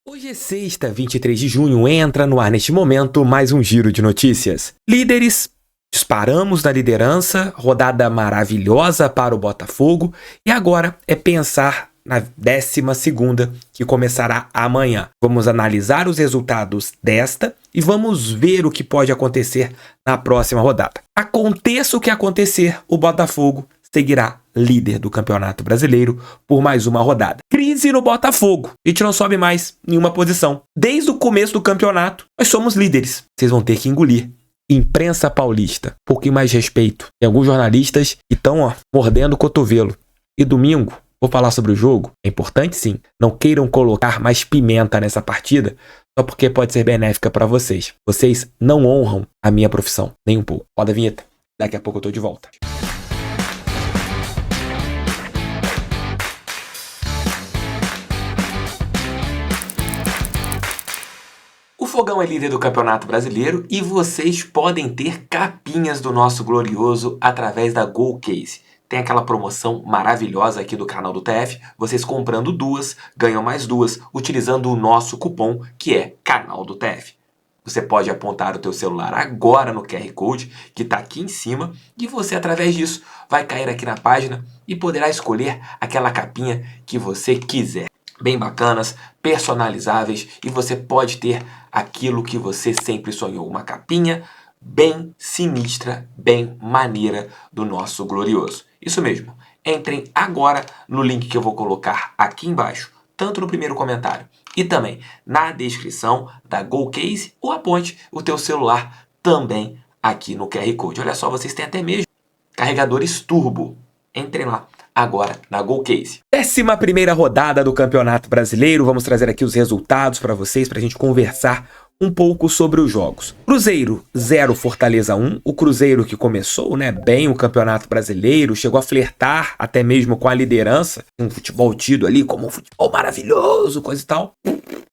Hoje é sexta, 23 de junho, entra no ar neste momento mais um giro de notícias. Líderes, disparamos na liderança, rodada maravilhosa para o Botafogo e agora é pensar na 12ª que começará amanhã. Vamos analisar os resultados desta e vamos ver o que pode acontecer na próxima rodada. Aconteça o que acontecer, o Botafogo seguirá líder do Campeonato Brasileiro por mais uma rodada. Crise no Botafogo. A gente não sobe mais nenhuma posição. Desde o começo do campeonato, nós somos líderes. Vocês vão ter que engolir. Imprensa paulista. Um pouquinho mais de respeito. Tem alguns jornalistas que estão mordendo o cotovelo. E domingo, vou falar sobre o jogo. É importante sim. Não queiram colocar mais pimenta nessa partida só porque pode ser benéfica para vocês. Vocês não honram a minha profissão. Nem um pouco. Roda a vinheta. Daqui a pouco eu tô de volta. O Fogão é líder do Campeonato Brasileiro e vocês podem ter capinhas do nosso glorioso através da GoCase. Tem aquela promoção maravilhosa aqui do canal do TF, vocês comprando duas, ganham mais duas, utilizando o nosso cupom, que é Canal do TF. Você pode apontar o teu celular agora no QR Code, que está aqui em cima, e você, através disso, vai cair aqui na página e poderá escolher aquela capinha que você quiser. Bem bacanas, personalizáveis, e você pode ter aquilo que você sempre sonhou, uma capinha bem sinistra, bem maneira do nosso glorioso. Isso mesmo, entrem agora no link que eu vou colocar aqui embaixo, tanto no primeiro comentário e também na descrição da GoCase, ou aponte o teu celular também aqui no QR Code. Olha só, vocês têm até mesmo carregadores turbo. Entrem lá agora na GoCase. 11ª rodada do Campeonato Brasileiro. Vamos trazer aqui os resultados para vocês, para a gente conversar um pouco sobre os jogos. Cruzeiro 0, Fortaleza 1. O Cruzeiro que começou, bem o Campeonato Brasileiro, chegou a flertar até mesmo com a liderança, um futebol tido ali como um futebol maravilhoso, coisa e tal.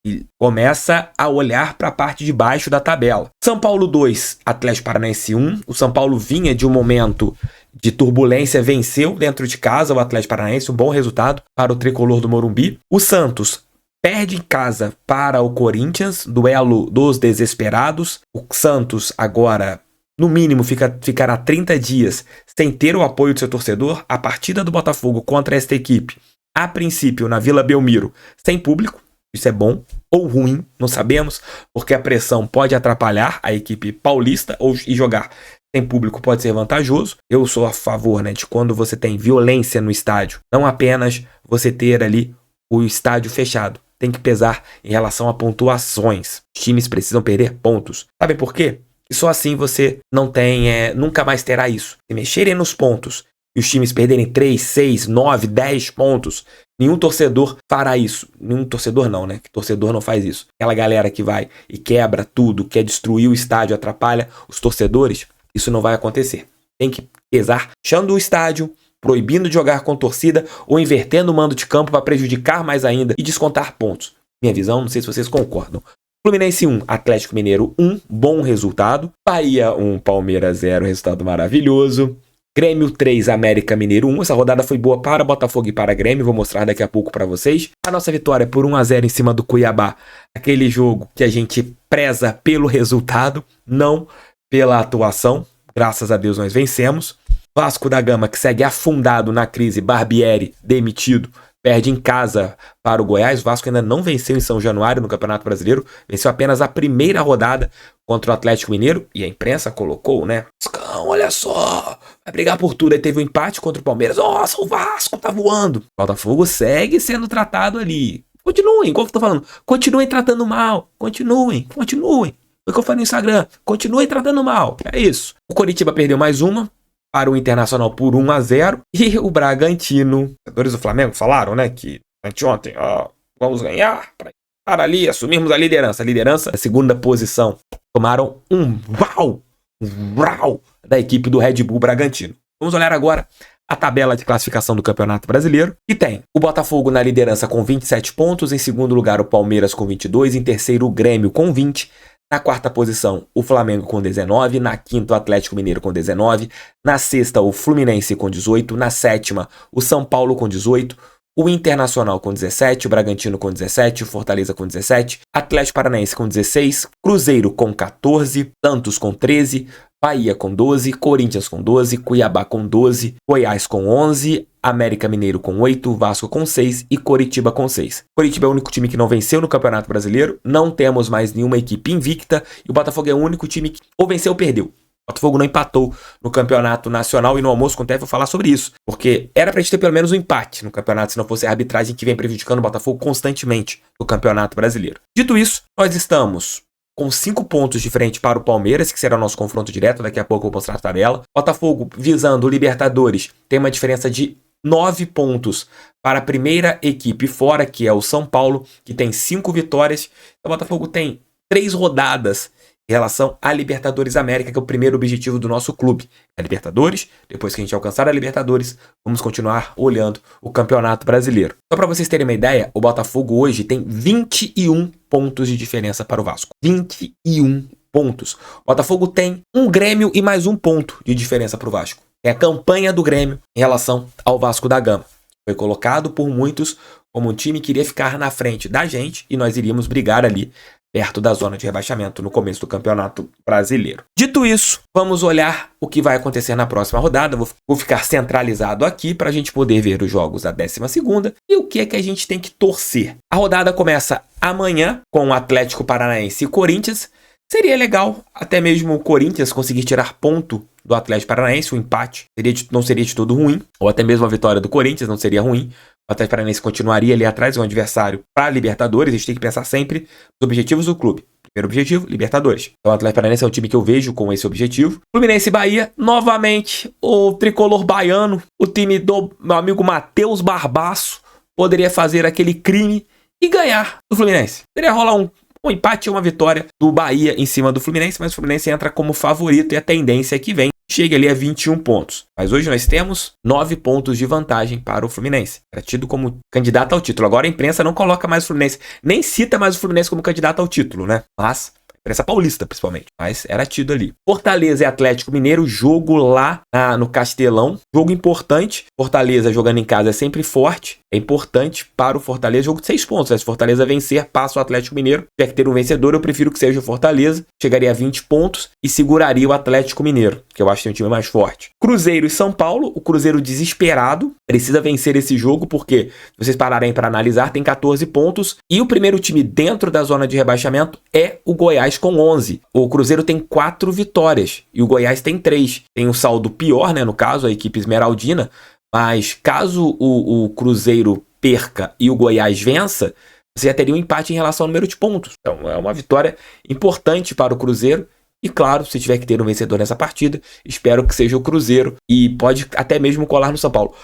E começa a olhar para a parte de baixo da tabela. São Paulo 2, Atlético Paranaense 1. O São Paulo vinha de um momento de turbulência, venceu dentro de casa o Atlético Paranaense, um bom resultado para o tricolor do Morumbi. O Santos perde em casa para o Corinthians, duelo dos desesperados. O Santos agora, no mínimo, ficará 30 dias sem ter o apoio do seu torcedor. A partida do Botafogo contra esta equipe, a princípio na Vila Belmiro, sem público. Isso é bom ou ruim, não sabemos, porque a pressão pode atrapalhar a equipe paulista e jogar sem público pode ser vantajoso. Eu sou a favor de quando você tem violência no estádio, não apenas você ter ali o estádio fechado. Tem que pesar em relação a pontuações. Os times precisam perder pontos. Sabe por quê? E só assim você não tem, nunca mais terá isso. Se mexerem nos pontos e os times perderem 3, 6, 9, 10 pontos, nenhum torcedor fará isso. Nenhum torcedor não, que torcedor não faz isso. Aquela galera que vai e quebra tudo, quer destruir o estádio, atrapalha os torcedores, isso não vai acontecer. Tem que pesar, fechando o estádio, proibindo de jogar com torcida ou invertendo o mando de campo para prejudicar mais ainda e descontar pontos. Minha visão, não sei se vocês concordam. Fluminense 1, Atlético Mineiro 1, bom resultado. Bahia 1, Palmeiras 0, resultado maravilhoso. Grêmio 3, América Mineiro 1. Essa rodada foi boa para Botafogo e para Grêmio, vou mostrar daqui a pouco para vocês. A nossa vitória por 1-0 em cima do Cuiabá, aquele jogo que a gente preza pelo resultado, não pela atuação. Graças a Deus nós vencemos. Vasco da Gama, que segue afundado na crise, Barbieri demitido, perde em casa para o Goiás. O Vasco ainda não venceu em São Januário no Campeonato Brasileiro, venceu apenas a primeira rodada contra o Atlético Mineiro, e a imprensa colocou, Vascão, olha só, vai brigar por tudo. Aí teve um empate contra o Palmeiras, nossa, o Vasco tá voando. O Botafogo segue sendo tratado ali. Continuem, igual que eu tô falando, continuem tratando mal, continuem. Foi o que eu falei no Instagram, continuem tratando mal, é isso. O Coritiba perdeu mais uma para o Internacional por 1-0. E o Bragantino, os jogadores do Flamengo falaram, que anteontem, vamos ganhar para ali, assumirmos a liderança. A liderança, a segunda posição. Tomaram um rau da equipe do Red Bull Bragantino. Vamos olhar agora a tabela de classificação do Campeonato Brasileiro, que tem o Botafogo na liderança com 27 pontos, em segundo lugar o Palmeiras com 22, em terceiro o Grêmio com 20, na quarta posição, o Flamengo com 19. Na quinta, o Atlético Mineiro com 19. Na sexta, o Fluminense com 18. Na sétima, o São Paulo com 18. o Internacional com 17, o Bragantino com 17, o Fortaleza com 17, Atlético Paranaense com 16, Cruzeiro com 14, Santos com 13, Bahia com 12, Corinthians com 12, Cuiabá com 12, Goiás com 11, América Mineiro com 8, Vasco com 6 e Coritiba com 6. Coritiba é o único time que não venceu no Campeonato Brasileiro, não temos mais nenhuma equipe invicta e o Botafogo é o único time que ou venceu ou perdeu. O Botafogo não empatou no Campeonato Nacional e no Almoço com o TF eu vou falar sobre isso, porque era pra gente ter pelo menos um empate no campeonato, se não fosse a arbitragem que vem prejudicando o Botafogo constantemente no Campeonato Brasileiro. Dito isso, nós estamos com 5 pontos de frente para o Palmeiras, que será o nosso confronto direto, daqui a pouco eu vou mostrar a tabela. Botafogo, visando o Libertadores, tem uma diferença de 9 pontos para a primeira equipe fora, que é o São Paulo, que tem 5 vitórias. O Botafogo tem 3 rodadas em relação à Libertadores América, que é o primeiro objetivo do nosso clube. A Libertadores, depois que a gente alcançar a Libertadores, vamos continuar olhando o Campeonato Brasileiro. Só para vocês terem uma ideia, o Botafogo hoje tem 21 pontos de diferença para o Vasco. 21 pontos. O Botafogo tem um Grêmio e mais um ponto de diferença para o Vasco. É a campanha do Grêmio em relação ao Vasco da Gama. Foi colocado por muitos como um time que iria ficar na frente da gente e nós iríamos brigar ali perto da zona de rebaixamento no começo do Campeonato Brasileiro. Dito isso, vamos olhar o que vai acontecer na próxima rodada. Vou ficar centralizado aqui para a gente poder ver os jogos da 12ª e o que é que a gente tem que torcer. A rodada começa amanhã com o Atlético Paranaense e Corinthians. Seria legal até mesmo o Corinthians conseguir tirar ponto do Atlético Paranaense, o empate não seria de todo ruim, ou até mesmo a vitória do Corinthians não seria ruim. O Atlético Paranaense continuaria ali atrás, é um adversário para a Libertadores. A gente tem que pensar sempre nos objetivos do clube. Primeiro objetivo, Libertadores. Então o Atlético Paranaense é um time que eu vejo com esse objetivo. Fluminense e Bahia, novamente, o tricolor baiano, o time do meu amigo Matheus Barbaço, poderia fazer aquele crime e ganhar do Fluminense. Poderia rolar um empate ou uma vitória do Bahia em cima do Fluminense, mas o Fluminense entra como favorito e a tendência é que vem chega ali a 21 pontos. Mas hoje nós temos 9 pontos de vantagem para o Fluminense. Era tido como candidato ao título. Agora a imprensa não coloca mais o Fluminense, nem cita mais o Fluminense como candidato ao título, né? Mas a imprensa paulista, principalmente. Mas era tido ali. Fortaleza e Atlético Mineiro, jogo lá no Castelão. Jogo importante. Fortaleza jogando em casa é sempre forte. É importante para o Fortaleza. Jogo de 6 pontos. Se Fortaleza vencer, passa o Atlético Mineiro. Se tiver que ter um vencedor, eu prefiro que seja o Fortaleza. Chegaria a 20 pontos e seguraria o Atlético Mineiro, que eu acho que tem um time mais forte. Cruzeiro e São Paulo. O Cruzeiro desesperado. Precisa vencer esse jogo, porque, se vocês pararem para analisar, tem 14 pontos. E o primeiro time dentro da zona de rebaixamento é o Goiás com 11. O Cruzeiro tem 4 vitórias e o Goiás tem 3. Tem um saldo pior, né? No caso, a equipe esmeraldina. Mas caso o Cruzeiro perca e o Goiás vença, você já teria um empate em relação ao número de pontos. Então é uma vitória importante para o Cruzeiro. E claro, se tiver que ter um vencedor nessa partida, espero que seja o Cruzeiro. E pode até mesmo colar no São Paulo.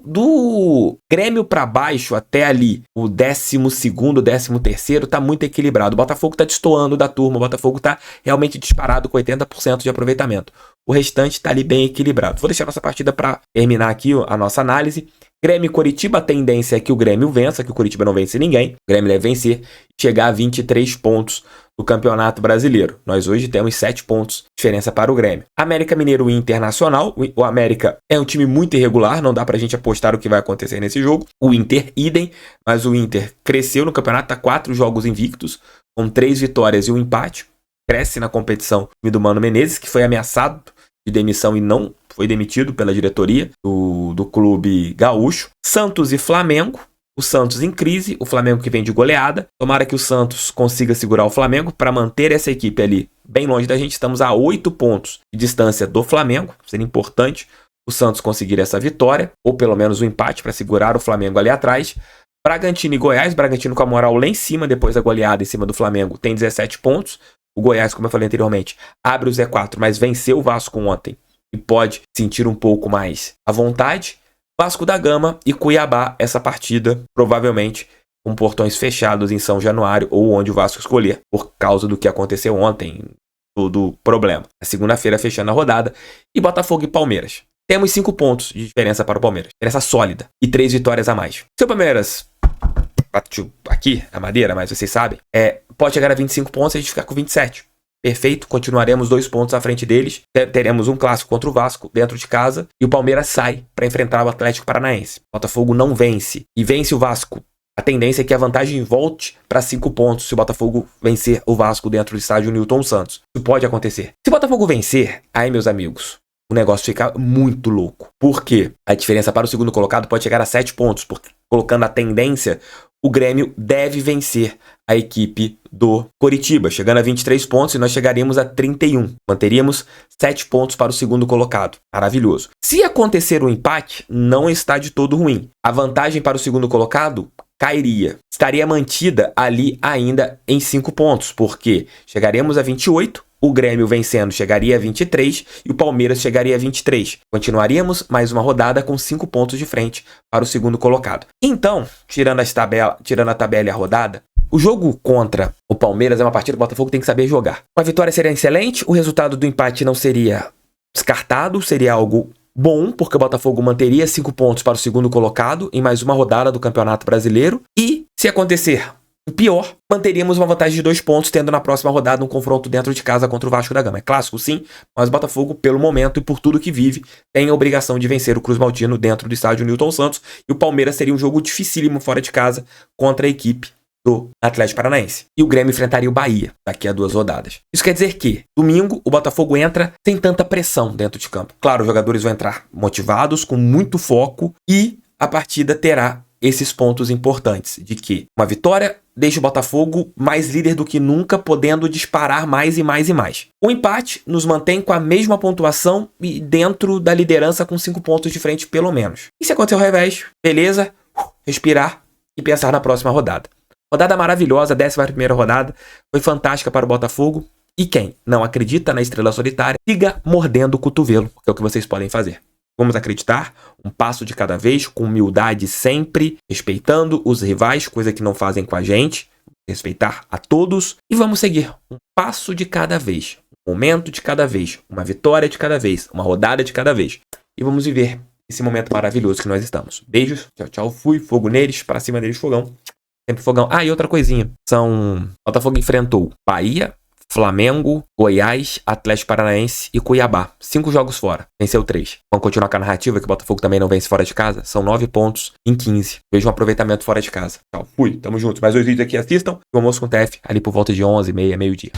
Do Grêmio para baixo até ali, o 12º, 13º, tá muito equilibrado. O Botafogo tá destoando da turma, o Botafogo tá realmente disparado com 80% de aproveitamento. O restante tá ali bem equilibrado. Vou deixar nossa partida para terminar aqui a nossa análise. Grêmio e Coritiba, a tendência é que o Grêmio vença, que o Coritiba não vence ninguém. O Grêmio deve vencer e chegar a 23 pontos do Campeonato Brasileiro. Nós hoje temos 7 pontos de diferença para o Grêmio. América Mineiro e Internacional. O América é um time muito irregular, não dá pra gente apostar o que vai acontecer nesse jogo. O Inter, idem, mas o Inter cresceu no campeonato, tá 4 jogos invictos, com 3 vitórias e um empate. Cresce na competição do Mano Menezes, que foi ameaçado de demissão e não foi demitido pela diretoria do clube gaúcho. Santos e Flamengo. O Santos em crise, o Flamengo que vem de goleada. Tomara que o Santos consiga segurar o Flamengo para manter essa equipe ali bem longe da gente. Estamos a 8 pontos de distância do Flamengo. Seria importante o Santos conseguir essa vitória, ou pelo menos um empate para segurar o Flamengo ali atrás. Bragantino e Goiás. Bragantino com a moral lá em cima depois da goleada em cima do Flamengo. Tem 17 pontos. O Goiás, como eu falei anteriormente, abre o Z4, mas venceu o Vasco ontem e pode sentir um pouco mais à vontade. Vasco da Gama e Cuiabá, essa partida, provavelmente com portões fechados em São Januário ou onde o Vasco escolher, por causa do que aconteceu ontem, todo problema. A segunda-feira fechando a rodada. E Botafogo e Palmeiras. Temos 5 pontos de diferença para o Palmeiras. Diferença sólida. E 3 vitórias a mais. Se o Palmeiras bateu aqui a madeira, mas vocês sabem, pode chegar a 25 pontos e a gente ficar com 27. perfeito, continuaremos 2 pontos à frente deles, teremos um clássico contra o Vasco dentro de casa, e o Palmeiras sai para enfrentar o Atlético Paranaense. O Botafogo não vence, e vence o Vasco. A tendência é que a vantagem volte para 5 pontos se o Botafogo vencer o Vasco dentro do estádio Newton Santos. Isso pode acontecer. Se o Botafogo vencer, aí, meus amigos, o negócio fica muito louco. Por quê? A diferença para o segundo colocado pode chegar a 7 pontos, porque colocando a tendência, o Grêmio deve vencer a equipe do Coritiba, chegando a 23 pontos e nós chegaríamos a 31. Manteríamos 7 pontos para o segundo colocado. Maravilhoso. Se acontecer um empate, não está de todo ruim. A vantagem para o segundo colocado cairia. Estaria mantida ali ainda em 5 pontos, porque chegaremos a 28, o Grêmio vencendo chegaria a 23 e o Palmeiras chegaria a 23. Continuaríamos mais uma rodada com 5 pontos de frente para o segundo colocado. Então, tirando a tabela e a rodada, o jogo contra o Palmeiras é uma partida que o Botafogo tem que saber jogar. Uma vitória seria excelente, o resultado do empate não seria descartado, seria algo bom, porque o Botafogo manteria 5 pontos para o segundo colocado em mais uma rodada do Campeonato Brasileiro. E, se acontecer o pior, manteríamos uma vantagem de 2 pontos, tendo na próxima rodada um confronto dentro de casa contra o Vasco da Gama. É clássico, sim, mas o Botafogo, pelo momento e por tudo que vive, tem a obrigação de vencer o Cruz Maltino dentro do estádio Newton Santos. E o Palmeiras seria um jogo dificílimo fora de casa contra a equipe do Atlético Paranaense. E o Grêmio enfrentaria o Bahia daqui a 2 rodadas. Isso quer dizer que, domingo, o Botafogo entra sem tanta pressão dentro de campo. Claro, os jogadores vão entrar motivados, com muito foco, e a partida terá esses pontos importantes, de que uma vitória deixa o Botafogo mais líder do que nunca, podendo disparar mais e mais e mais. O empate nos mantém com a mesma pontuação e dentro da liderança com 5 pontos de frente, pelo menos. E se acontecer o revés, beleza, respirar e pensar na próxima rodada. Rodada maravilhosa, 11ª rodada, foi fantástica para o Botafogo. E quem não acredita na estrela solitária, siga mordendo o cotovelo, que é o que vocês podem fazer. Vamos acreditar, um passo de cada vez, com humildade sempre, respeitando os rivais, coisa que não fazem com a gente, respeitar a todos, e vamos seguir um passo de cada vez, um momento de cada vez, uma vitória de cada vez, uma rodada de cada vez. E vamos viver esse momento maravilhoso que nós estamos. Beijos, tchau, tchau, fui, fogo neles, para cima deles, fogão. Sempre fogão. Ah, e outra coisinha, Botafogo enfrentou Bahia, Flamengo, Goiás, Atlético Paranaense e Cuiabá. 5 jogos fora. Venceu 3. Vamos continuar com a narrativa que o Botafogo também não vence fora de casa? São 9 pontos em 15. Veja um aproveitamento fora de casa. Tchau. Fui. Tamo juntos. Mais 2 vídeos aqui. Assistam. O almoço com o TF ali por volta de 11h30, meio-dia.